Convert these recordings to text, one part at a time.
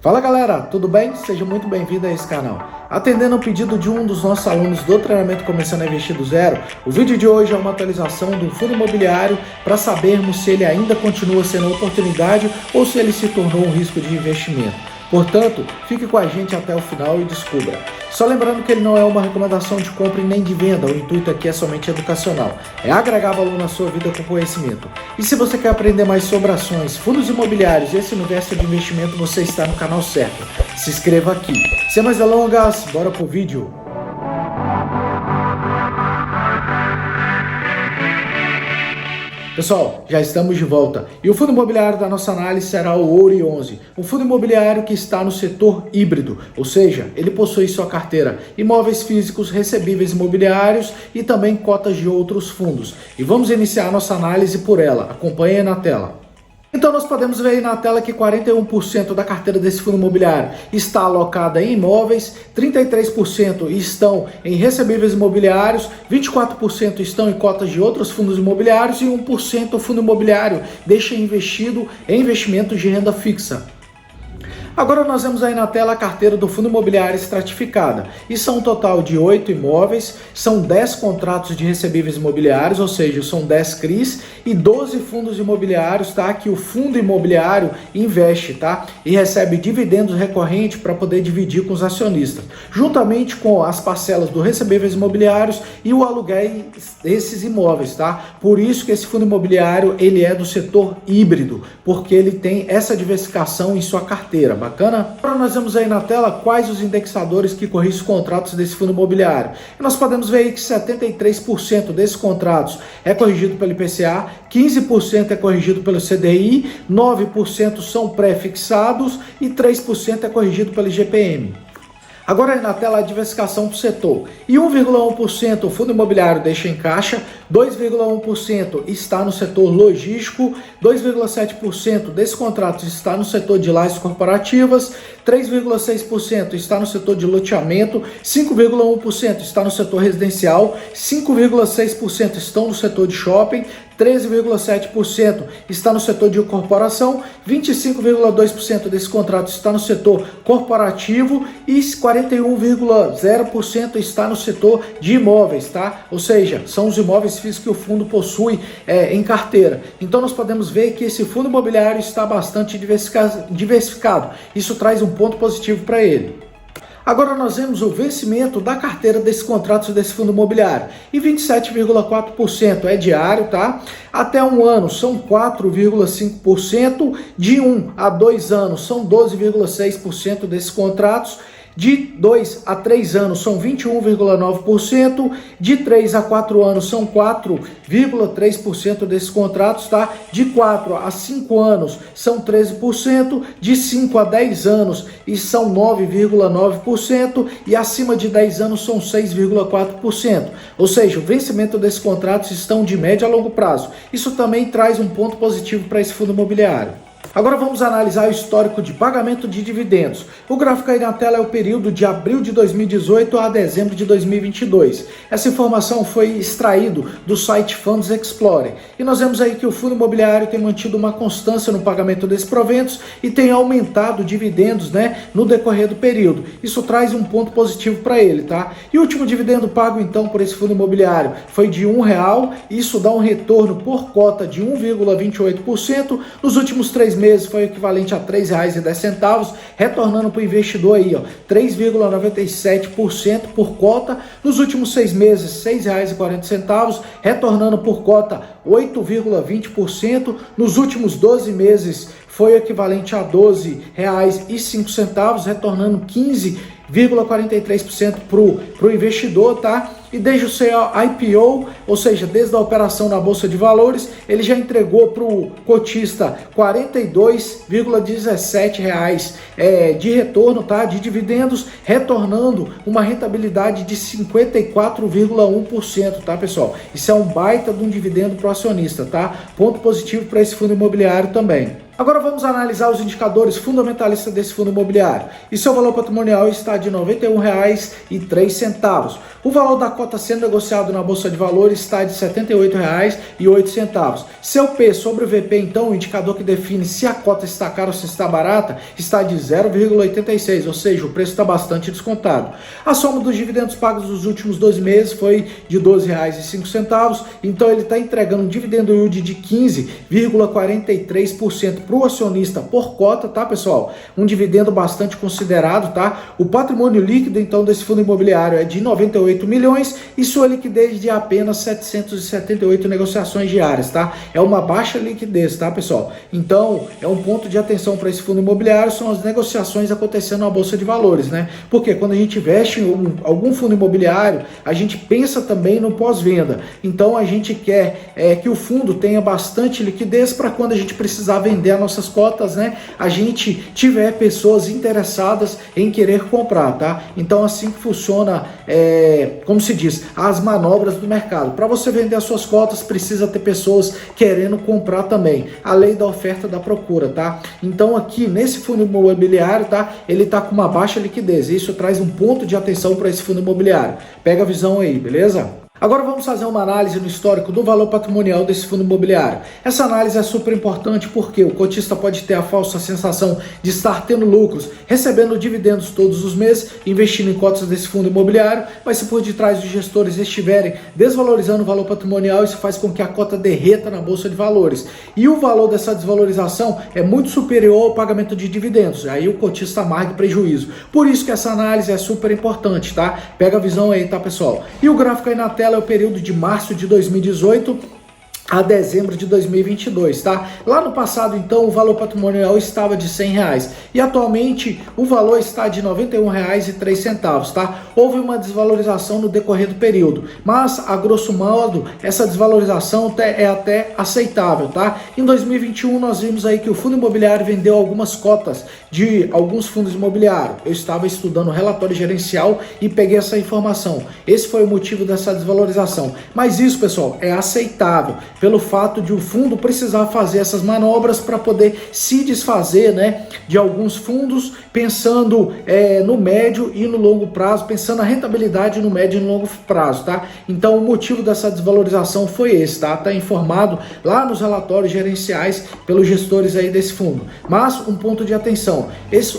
Fala galera, tudo bem? Seja muito bem-vindo a esse canal. Atendendo ao pedido de um dos nossos alunos do treinamento Começando a Investir do Zero, o vídeo de hoje é uma atualização do fundo imobiliário para sabermos se ele ainda continua sendo uma oportunidade ou se ele se tornou um risco de investimento. Portanto, fique com a gente até o final e descubra. Só lembrando que ele não é uma recomendação de compra e nem de venda, o intuito aqui é somente educacional, é agregar valor na sua vida com conhecimento. E se você quer aprender mais sobre ações, fundos imobiliários e esse universo de investimento, você está no canal certo. Se inscreva aqui. Sem mais delongas, bora pro vídeo. Pessoal, já estamos de volta e o fundo imobiliário da nossa análise será o Ouro 11, um fundo imobiliário que está no setor híbrido, ou seja, ele possui sua carteira imóveis físicos, recebíveis imobiliários e também cotas de outros fundos. E vamos iniciar nossa análise por ela, acompanhe aí na tela. Então nós podemos ver aí na tela que 41% da carteira desse fundo imobiliário está alocada em imóveis, 33% estão em recebíveis imobiliários, 24% estão em cotas de outros fundos imobiliários e 1% o fundo imobiliário deixa investido em investimentos de renda fixa. Agora nós vemos aí na tela a carteira do fundo imobiliário estratificada. E são um total de 8 imóveis, são 10 contratos de recebíveis imobiliários, ou seja, são 10 CRIs e 12 fundos imobiliários, tá? Que o fundo imobiliário investe, tá? E recebe dividendos recorrentes para poder dividir com os acionistas, juntamente com as parcelas do recebíveis imobiliários e o aluguel desses imóveis, tá? Por isso que esse fundo imobiliário, ele é do setor híbrido, porque ele tem essa diversificação em sua carteira. Bacana? Agora nós vemos aí na tela quais os indexadores que corrigem os contratos desse fundo imobiliário. E nós podemos ver aí que 73% desses contratos é corrigido pelo IPCA, 15% é corrigido pelo CDI, 9% são pré-fixados e 3% é corrigido pelo IGPM. Agora aí na tela a diversificação do setor. E 1,1% o fundo imobiliário deixa em caixa, 2,1% está no setor logístico, 2,7% desses contratos está no setor de lajes corporativas, 3,6% está no setor de loteamento, 5,1% está no setor residencial, 5,6% estão no setor de shopping, 13,7% está no setor de corporação, 25,2% desses contratos está no setor corporativo e 41,0% está no setor de imóveis, tá? Ou seja, são os imóveis físicos que o fundo possui em carteira. Então nós podemos ver que esse fundo imobiliário está bastante diversificado. Isso traz um ponto positivo para ele. Agora nós vemos o vencimento da carteira desses contratos desse fundo imobiliário. E 27,4% é diário, tá? Até um ano são 4,5%, de 1 a 2 anos são 12,6% desses contratos. De 2 a 3 anos são 21,9%, de 3 a 4 anos são 4,3% desses contratos, tá? De 4 a 5 anos são 13%, de 5 a 10 anos e são 9,9% e acima de 10 anos são 6,4%. Ou seja, o vencimento desses contratos estão de médio a longo prazo. Isso também traz um ponto positivo para esse fundo imobiliário. Agora vamos analisar o histórico de pagamento de dividendos. O gráfico aí na tela é o período de abril de 2018 a dezembro de 2022. Essa informação foi extraído do site Funds Explorer. E nós vemos aí que o fundo imobiliário tem mantido uma constância no pagamento desses proventos e tem aumentado dividendos, né, no decorrer do período. Isso traz um ponto positivo para ele, tá? E o último dividendo pago então por esse fundo imobiliário foi de R$1. Isso dá um retorno por cota de 1,28%. Nos últimos 3 meses foi equivalente a R$3,10, retornando para o investidor aí, ó, 3,97% por cota. Nos últimos 6 meses, R$6,40, retornando por cota 8,20%. Nos últimos 12 meses foi equivalente a R$12,05, retornando 15,43% para o investidor, tá? E desde o seu IPO, ou seja, desde a operação na Bolsa de Valores, ele já entregou para o cotista R$42,17 de retorno, tá? De dividendos, retornando uma rentabilidade de 54,1%, tá, pessoal? Isso é um baita de um dividendo para o acionista, tá? Ponto positivo para esse fundo imobiliário também. Agora vamos analisar os indicadores fundamentalistas desse fundo imobiliário. E seu valor patrimonial está de R$ 91,03. O valor da cota sendo negociado na Bolsa de Valores está de R$ 78,08. Seu P sobre o VP, então, o indicador que define se a cota está cara ou se está barata, está de 0,86, ou seja, o preço está bastante descontado. A soma dos dividendos pagos nos últimos 12 meses foi de R$ 12,05, então ele está entregando um dividendo yield de 15,43% para o acionista por cota, tá, pessoal? Um dividendo bastante considerado, tá? O patrimônio líquido, então, desse fundo imobiliário é de 98 milhões e sua liquidez de apenas 778 negociações diárias, tá? É uma baixa liquidez, tá, pessoal? Então, é um ponto de atenção para esse fundo imobiliário, são as negociações acontecendo na Bolsa de Valores, né? Porque quando a gente investe em algum fundo imobiliário, a gente pensa também no pós-venda. Então, a gente quer que o fundo tenha bastante liquidez para quando a gente precisar vender as nossas cotas, né, a gente tiver pessoas interessadas em querer comprar, tá? Então assim que funciona, como se diz, as manobras do mercado. Para você vender as suas cotas, precisa ter pessoas querendo comprar também. A lei da oferta e da procura, tá? Então aqui nesse fundo imobiliário, tá? Ele tá com uma baixa liquidez. Isso traz um ponto de atenção para esse fundo imobiliário. Pega a visão aí, beleza? Agora vamos fazer uma análise no histórico do valor patrimonial desse fundo imobiliário. Essa análise é super importante porque o cotista pode ter a falsa sensação de estar tendo lucros, recebendo dividendos todos os meses, investindo em cotas desse fundo imobiliário, mas se por detrás dos gestores estiverem desvalorizando o valor patrimonial, isso faz com que a cota derreta na Bolsa de Valores. E o valor dessa desvalorização é muito superior ao pagamento de dividendos. Aí o cotista amarga prejuízo. Por isso que essa análise é super importante, tá? Pega a visão aí, tá, pessoal? E o gráfico aí na tela é o período de março de 2018 a dezembro de 2022, tá? Lá no passado, então, o valor patrimonial estava de R$100 e atualmente o valor está de R$ 91,03, tá? Houve uma desvalorização no decorrer do período, mas, a grosso modo, essa desvalorização é até aceitável, tá? Em 2021, nós vimos aí que o fundo imobiliário vendeu algumas cotas de alguns fundos imobiliários. Eu estava estudando o relatório gerencial e peguei essa informação. Esse foi o motivo dessa desvalorização. Mas isso, pessoal, é aceitável pelo fato de o fundo precisar fazer essas manobras para poder se desfazer, né, de alguns fundos, pensando no médio e no longo prazo, pensando na rentabilidade no médio e no longo prazo, tá? Então o motivo dessa desvalorização foi esse, tá? Tá informado lá nos relatórios gerenciais pelos gestores aí desse fundo. Mas um ponto de atenção,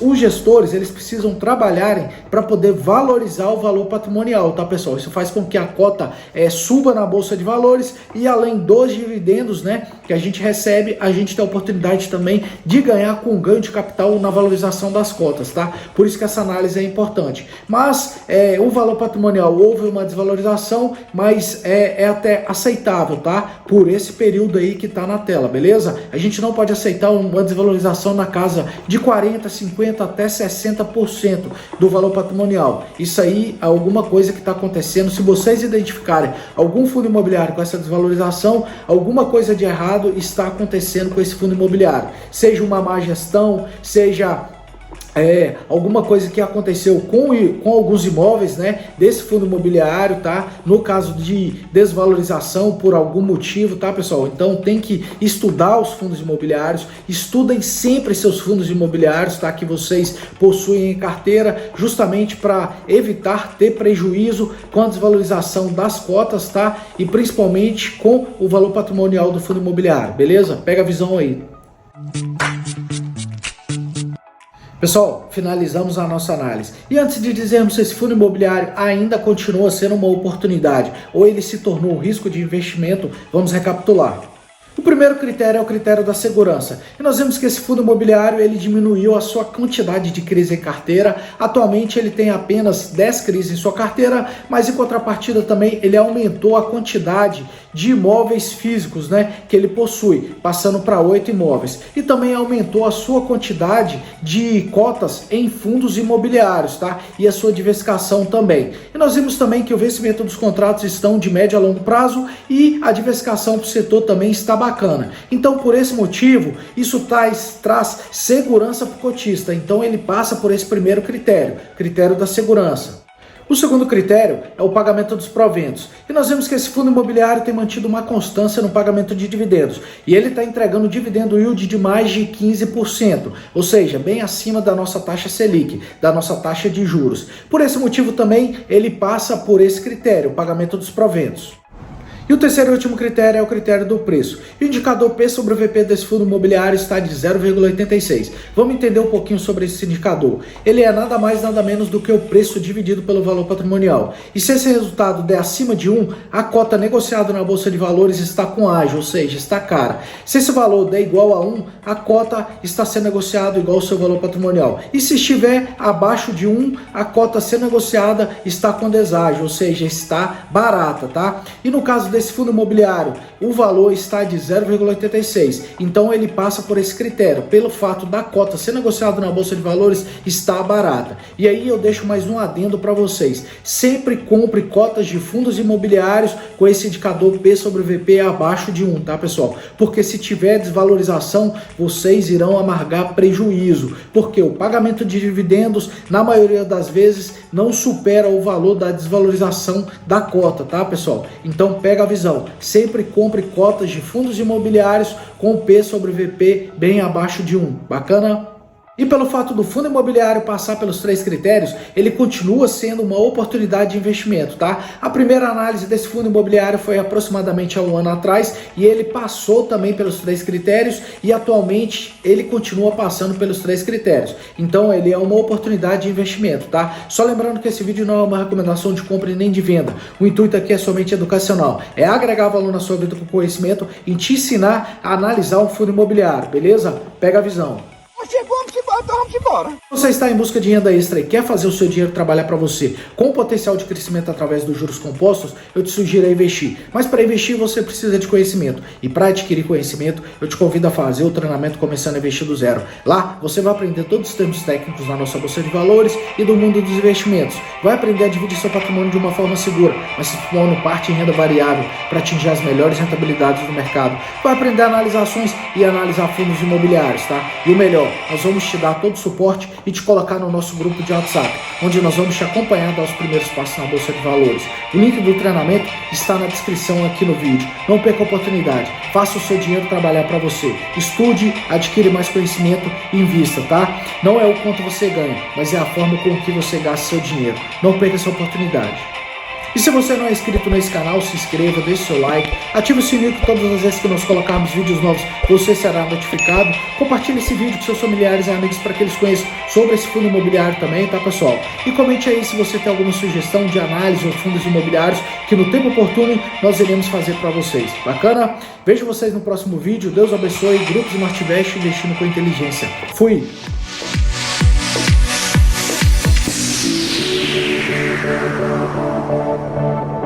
os gestores, eles precisam trabalharem para poder valorizar o valor patrimonial, tá, pessoal? Isso faz com que a cota suba na Bolsa de Valores e além dos dividendos, né, que a gente recebe, a gente tem a oportunidade também de ganhar com ganho de capital na valorização das cotas, tá? Por isso que essa análise é importante. Mas o valor patrimonial houve uma desvalorização, mas é até aceitável, tá? Por esse período aí que tá na tela, beleza? A gente não pode aceitar uma desvalorização na casa de 40, 50 até 60% do valor patrimonial. Isso aí é alguma coisa que está acontecendo. Se vocês identificarem algum fundo imobiliário com essa desvalorização, alguma coisa de errado está acontecendo com esse fundo imobiliário. Seja uma má gestão, seja alguma coisa que aconteceu com alguns imóveis, né, desse fundo imobiliário, tá? No caso de desvalorização por algum motivo, tá, pessoal? Então tem que estudar os fundos imobiliários, estudem sempre seus fundos imobiliários, tá? Que vocês possuem em carteira, justamente para evitar ter prejuízo com a desvalorização das cotas, tá? E principalmente com o valor patrimonial do fundo imobiliário, beleza? Pega a visão aí. Pessoal, finalizamos a nossa análise. E antes de dizermos se esse fundo imobiliário ainda continua sendo uma oportunidade ou ele se tornou um risco de investimento, vamos recapitular. O primeiro critério é o critério da segurança. E nós vemos que esse fundo imobiliário ele diminuiu a sua quantidade de CRIs em carteira. Atualmente ele tem apenas 10 CRIs em sua carteira, mas em contrapartida também ele aumentou a quantidade de imóveis físicos, né, que ele possui, passando para 8 imóveis. E também aumentou a sua quantidade de cotas em fundos imobiliários, tá? E a sua diversificação também. E nós vimos também que o vencimento dos contratos estão de médio a longo prazo e a diversificação para o setor também está bacana. Então, por esse motivo, isso traz segurança para o cotista. Então, ele passa por esse primeiro critério, critério da segurança. O segundo critério é o pagamento dos proventos. E nós vemos que esse fundo imobiliário tem mantido uma constância no pagamento de dividendos. E ele está entregando dividendo yield de mais de 15%, ou seja, bem acima da nossa taxa Selic, da nossa taxa de juros. Por esse motivo também ele passa por esse critério, o pagamento dos proventos. E o terceiro e último critério é o critério do preço. E o indicador P sobre o VP desse fundo imobiliário está de 0,86. Vamos entender um pouquinho sobre esse indicador. Ele é nada mais nada menos do que o preço dividido pelo valor patrimonial. E se esse resultado der acima de 1, a cota negociada na Bolsa de Valores está com ágio, ou seja, está cara. Se esse valor der igual a 1, a cota está sendo negociada igual ao seu valor patrimonial. E se estiver abaixo de 1, a cota a ser negociada está com deságio, ou seja, está barata, tá? E no caso desse fundo imobiliário, o valor está de 0,86. Então ele passa por esse critério, pelo fato da cota ser negociada na Bolsa de Valores estar barata. E aí eu deixo mais um adendo para vocês. Sempre compre cotas de fundos imobiliários com esse indicador P sobre VP abaixo de 1, tá, pessoal? Porque se tiver desvalorização, vocês irão amargar prejuízo. Porque o pagamento de dividendos, na maioria das vezes, não supera o valor da desvalorização da cota, tá, pessoal? Então pega a visão, sempre compre cotas de fundos imobiliários com P sobre VP bem abaixo de 1. Bacana? E pelo fato do fundo imobiliário passar pelos 3 critérios, ele continua sendo uma oportunidade de investimento, tá? A primeira análise desse fundo imobiliário foi aproximadamente há um ano atrás e ele passou também pelos 3 critérios e atualmente ele continua passando pelos 3 critérios. Então ele é uma oportunidade de investimento, tá? Só lembrando que esse vídeo não é uma recomendação de compra e nem de venda. O intuito aqui é somente educacional. É agregar valor na sua vida com conhecimento e te ensinar a analisar um fundo imobiliário, beleza? Pega a visão. Vamos embora. Você está em busca de renda extra e quer fazer o seu dinheiro trabalhar para você com potencial de crescimento através dos juros compostos, eu te sugiro a investir. Mas para investir você precisa de conhecimento. E para adquirir conhecimento, eu te convido a fazer o treinamento Começando a Investir do Zero. Lá você vai aprender todos os termos técnicos na nossa Bolsa de Valores e do mundo dos investimentos. Vai aprender a dividir seu patrimônio de uma forma segura, mas se tornando parte em renda variável para atingir as melhores rentabilidades do mercado. Vai aprender a analisar ações e analisar fundos imobiliários, tá? E o melhor, nós vamos te dar todo o suporte e te colocar no nosso grupo de WhatsApp, onde nós vamos te acompanhar a dar os primeiros passos na Bolsa de Valores. O link do treinamento está na descrição aqui no vídeo. Não perca a oportunidade, faça o seu dinheiro trabalhar para você. Estude, adquire mais conhecimento e invista, tá? Não é o quanto você ganha, mas é a forma com que você gasta seu dinheiro. Não perca essa oportunidade. E se você não é inscrito nesse canal, se inscreva, deixe seu like, ative o sininho que todas as vezes que nós colocarmos vídeos novos, você será notificado. Compartilhe esse vídeo com seus familiares e amigos para que eles conheçam sobre esse fundo imobiliário também, tá, pessoal? E comente aí se você tem alguma sugestão de análise ou fundos imobiliários que no tempo oportuno nós iremos fazer para vocês. Bacana? Vejo vocês no próximo vídeo. Deus abençoe. Grupo Smartvest investindo com inteligência. Fui! Thank you.